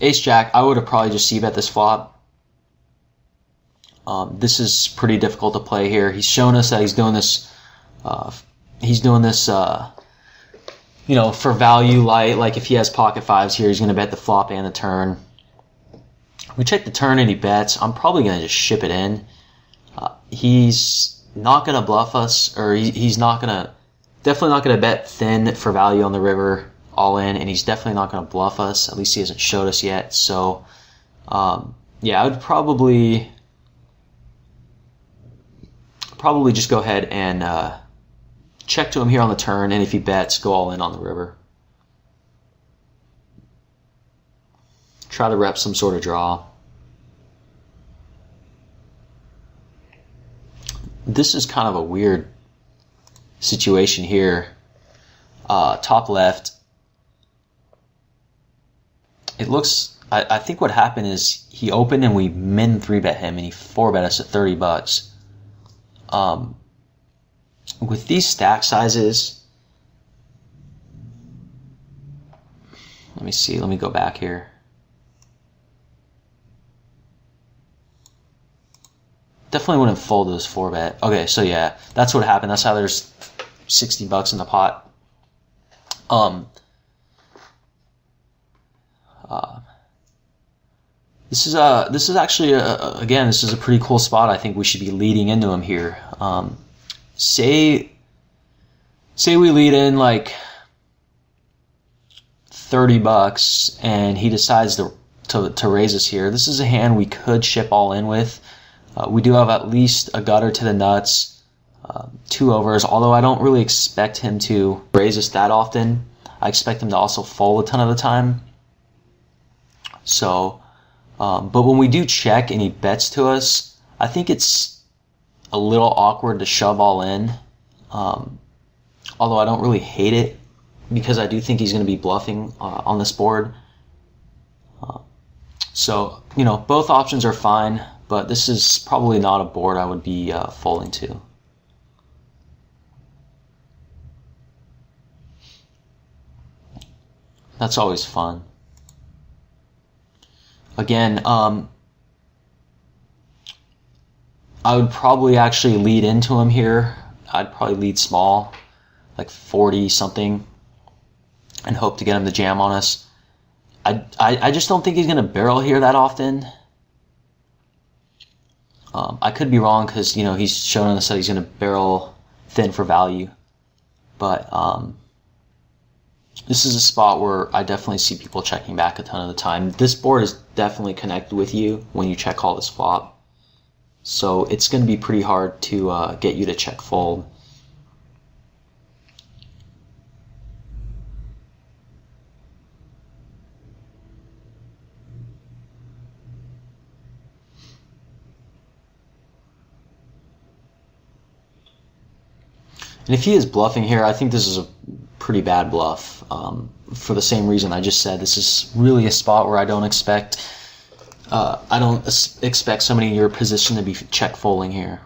Ace Jack, I would have probably just C-bet this flop. This is pretty difficult to play here. He's shown us that he's doing this. You know, for value light. Like if he has pocket fives here, he's going to bet the flop and the turn. We check the turn and he bets. I'm probably going to just ship it in. He's not going to bluff us, or he's not going to, definitely not going to bet thin for value on the river all in, and he's definitely not going to bluff us. At least he hasn't showed us yet. So, yeah, I would probably just go ahead and check to him here on the turn, and if he bets, go all in on the river. Try to rep some sort of draw. This is kind of a weird situation here. Top left. It looks, I think what happened is he opened and we min 3-bet him, and he 4-bet us at $30. With these stack sizes, let me see, let me go back here. Definitely wouldn't fold this 4-bet. Okay, so yeah, that's what happened. That's how there's $60 in the pot. This is actually again, this is a pretty cool spot. I think we should be leading into him here. Say we lead in like $30 and he decides to raise us here. This is a hand we could ship all in with. We do have at least a gutter to the nuts, 2 overs, although I don't really expect him to raise us that often. I expect him to also fold a ton of the time. So, but when we do check and he bets to us, I think it's a little awkward to shove all in. Although I don't really hate it, because I do think he's going to be bluffing on this board. So, you know, both options are fine, but this is probably not a board I would be folding to. That's always fun. Again, I would probably actually lead into him here. I'd probably lead small, like 40 something, and hope to get him to jam on us. I just don't think he's going to barrel here that often. I could be wrong, because, you know, he's shown us that he's going to barrel thin for value. But this is a spot where I definitely see people checking back a ton of the time. This board is definitely connected with you when you check call this flop. So it's going to be pretty hard to get you to check fold. And if he is bluffing here, I think this is a pretty bad bluff. For the same reason I just said, this is really a spot where I don't expect somebody in your position to be check folding here.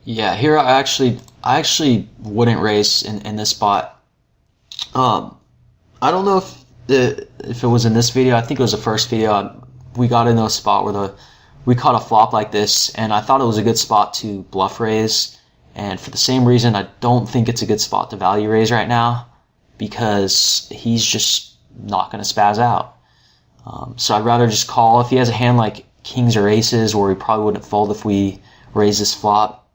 Yeah, here I actually wouldn't raise in this spot. I don't know if it was in this video. I think it was the first video. We got into a spot where we caught a flop like this, and I thought it was a good spot to bluff raise. And for the same reason, I don't think it's a good spot to value raise right now, because he's just not going to spaz out. So I'd rather just call. If he has a hand like kings or aces, where he probably wouldn't fold if we raise this flop,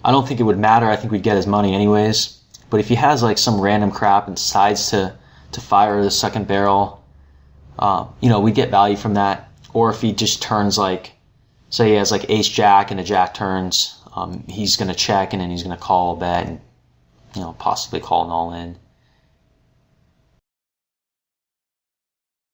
I don't think it would matter. I think we'd get his money anyways. But if he has like some random crap and decides to fire the second barrel, you know, we'd get value from that. Or if he just turns, like, say he has like ace jack and a jack turns, he's going to check and then he's going to call a bet and, you know, possibly call an all in.